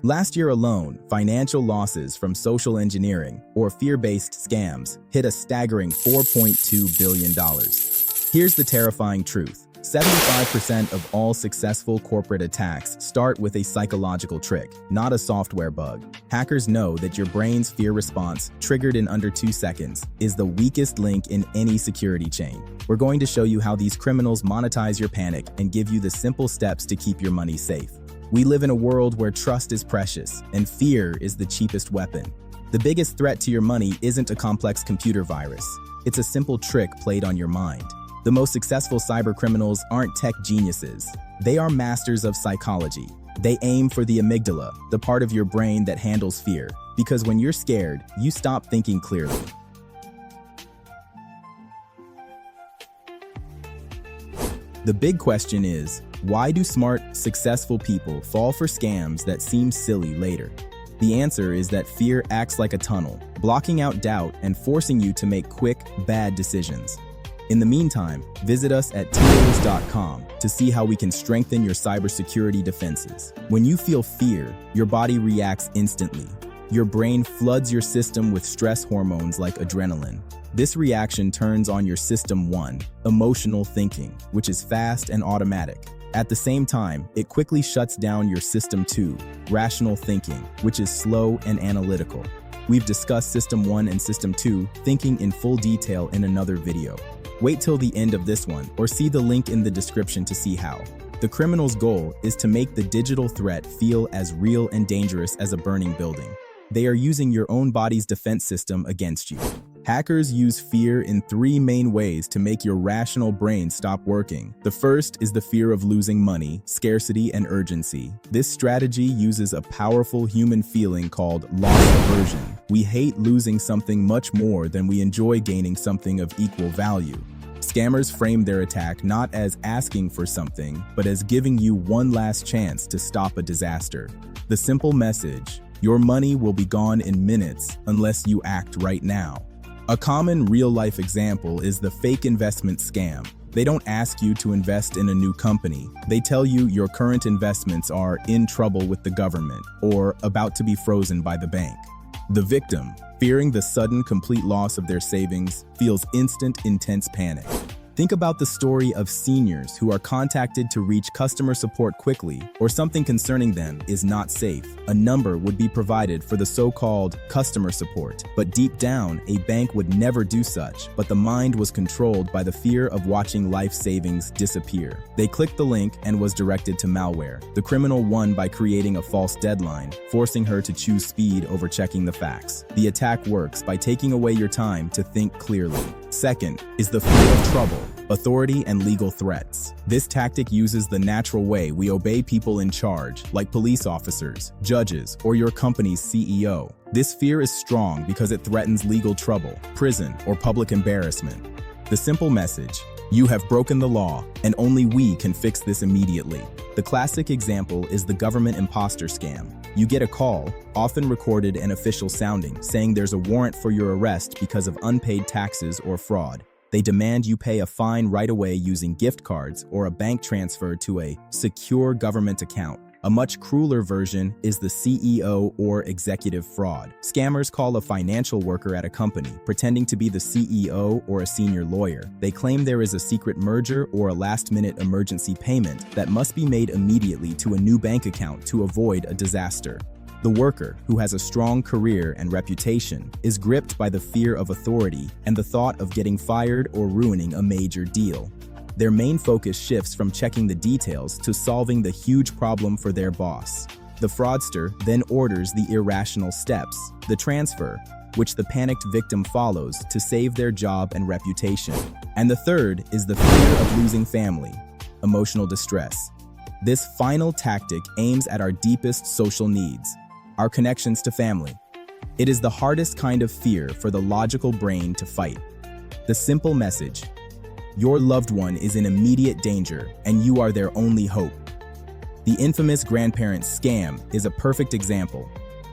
Last year alone, financial losses from social engineering or fear-based scams hit a staggering $4.2 billion. Here's the terrifying truth. 75% of all successful corporate attacks start with a psychological trick, not a software bug. Hackers know that your brain's fear response, triggered in under 2 seconds, is the weakest link in any security chain. We're going to show you how these criminals monetize your panic and give you the simple steps to keep your money safe. We live in a world where trust is precious and fear is the cheapest weapon. The biggest threat to your money isn't a complex computer virus. It's a simple trick played on your mind. The most successful cybercriminals aren't tech geniuses. They are masters of psychology. They aim for the amygdala, the part of your brain that handles fear. Because when you're scared, you stop thinking clearly. The big question is, why do smart, successful people fall for scams that seem silly later? The answer is that fear acts like a tunnel, blocking out doubt and forcing you to make quick, bad decisions. In the meantime, visit us at Tileris.com to see how we can strengthen your cybersecurity defenses. When you feel fear, your body reacts instantly. Your brain floods your system with stress hormones like adrenaline. This reaction turns on your System 1, emotional thinking, which is fast and automatic. At the same time, it quickly shuts down your System 2, rational thinking, which is slow and analytical. We've discussed System 1 and System 2 thinking in full detail in another video. Wait till the end of this one or see the link in the description to see how. The criminal's goal is to make the digital threat feel as real and dangerous as a burning building. They are using your own body's defense system against you. Hackers use fear in 3 main ways to make your rational brain stop working. The first is the fear of losing money, scarcity, and urgency. This strategy uses a powerful human feeling called loss aversion. We hate losing something much more than we enjoy gaining something of equal value. Scammers frame their attack not as asking for something, but as giving you one last chance to stop a disaster. The simple message: your money will be gone in minutes unless you act right now. A common real-life example is the fake investment scam. They don't ask you to invest in a new company. They tell you your current investments are in trouble with the government or about to be frozen by the bank. The victim, fearing the sudden complete loss of their savings, feels instant, intense panic. Think about the story of seniors who are contacted to reach customer support quickly, or something concerning them is not safe. A number would be provided for the so-called customer support, but deep down, a bank would never do such, but the mind was controlled by the fear of watching life savings disappear. They clicked the link and was directed to malware. The criminal won by creating a false deadline, forcing her to choose speed over checking the facts. The attack works by taking away your time to think clearly. Second is the fear of trouble, authority, and legal threats. This tactic uses the natural way we obey people in charge, like police officers, judges, or your company's CEO. This fear is strong because it threatens legal trouble, prison, or public embarrassment. The simple message: you have broken the law, and only we can fix this immediately. The classic example is the government imposter scam. You get a call, often recorded and official sounding, saying there's a warrant for your arrest because of unpaid taxes or fraud. They demand you pay a fine right away using gift cards or a bank transfer to a secure government account. A much crueler version is the CEO or executive fraud. Scammers call a financial worker at a company, pretending to be the CEO or a senior lawyer. They claim there is a secret merger or a last-minute emergency payment that must be made immediately to a new bank account to avoid a disaster. The worker, who has a strong career and reputation, is gripped by the fear of authority and the thought of getting fired or ruining a major deal. Their main focus shifts from checking the details to solving the huge problem for their boss. The fraudster then orders the irrational steps, the transfer, which the panicked victim follows to save their job and reputation. And the third is the fear of losing family, emotional distress. This final tactic aims at our deepest social needs, our connections to family. It is the hardest kind of fear for the logical brain to fight. The simple message: your loved one is in immediate danger, and you are their only hope. The infamous grandparent scam is a perfect example.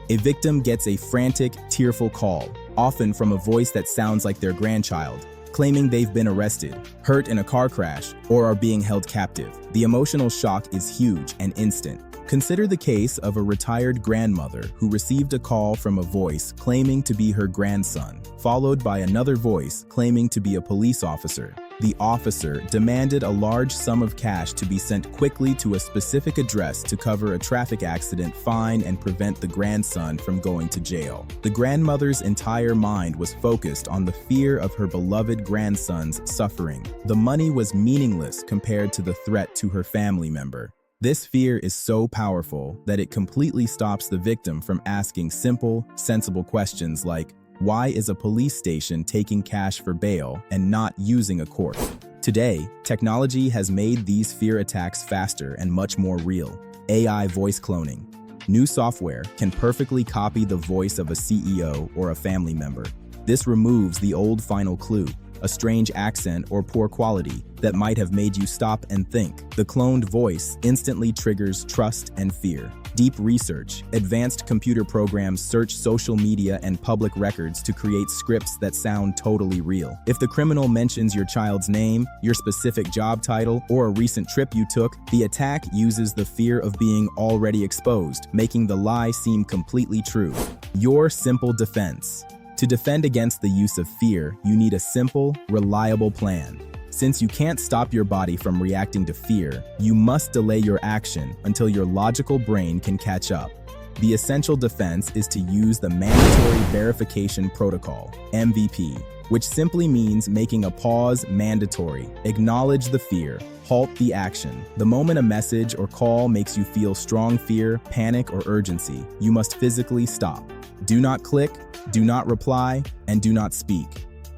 A victim gets a frantic, tearful call, often from a voice that sounds like their grandchild, claiming they've been arrested, hurt in a car crash, or are being held captive. The emotional shock is huge and instant. Consider the case of a retired grandmother who received a call from a voice claiming to be her grandson, followed by another voice claiming to be a police officer. The officer demanded a large sum of cash to be sent quickly to a specific address to cover a traffic accident fine and prevent the grandson from going to jail. The grandmother's entire mind was focused on the fear of her beloved grandson's suffering. The money was meaningless compared to the threat to her family member. This fear is so powerful that it completely stops the victim from asking simple, sensible questions like, why is a police station taking cash for bail and not using a court? Today, technology has made these fear attacks faster and much more real. AI voice cloning. New software can perfectly copy the voice of a CEO or a family member. This removes the old final clue, a strange accent or poor quality that might have made you stop and think. The cloned voice instantly triggers trust and fear. Deep research. Advanced computer programs search social media and public records to create scripts that sound totally real. If the criminal mentions your child's name, your specific job title, or a recent trip you took, the attack uses the fear of being already exposed, making the lie seem completely true. Your simple defense. To defend against the use of fear, you need a simple, reliable plan. Since you can't stop your body from reacting to fear, you must delay your action until your logical brain can catch up. The essential defense is to use the Mandatory Verification Protocol, MVP, which simply means making a pause mandatory. Acknowledge the fear, halt the action. The moment a message or call makes you feel strong fear, panic, or urgency, you must physically stop. Do not click, do not reply, and do not speak.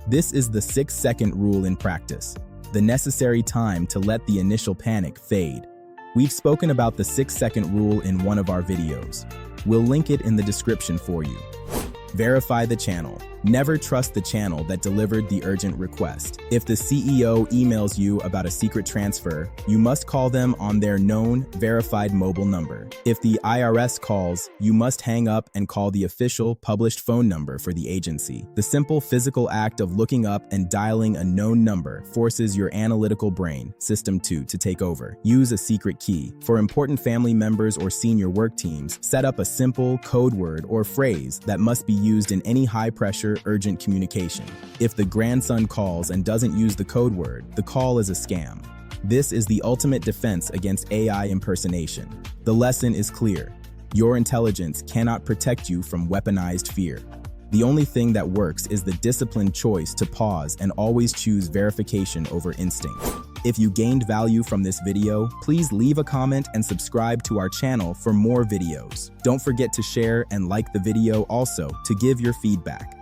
This is the 6-second rule in practice, the necessary time to let the initial panic fade. We've spoken about the 6-second rule in one of our videos. We'll link it in the description for you. Verify the channel. Never trust the channel that delivered the urgent request. If the CEO emails you about a secret transfer, you must call them on their known, verified mobile number. If the IRS calls, you must hang up and call the official, published phone number for the agency. The simple physical act of looking up and dialing a known number forces your analytical brain, System 2, to take over. Use a secret key. For important family members or senior work teams, set up a simple code word or phrase that must be used in any high-pressure, urgent communication. If the grandson calls and doesn't use the code word, the call is a scam. This is the ultimate defense against AI impersonation. The lesson is clear. Your intelligence cannot protect you from weaponized fear. The only thing that works is the disciplined choice to pause and always choose verification over instinct. If you gained value from this video, please leave a comment and subscribe to our channel for more videos. Don't forget to share and like the video also to give your feedback.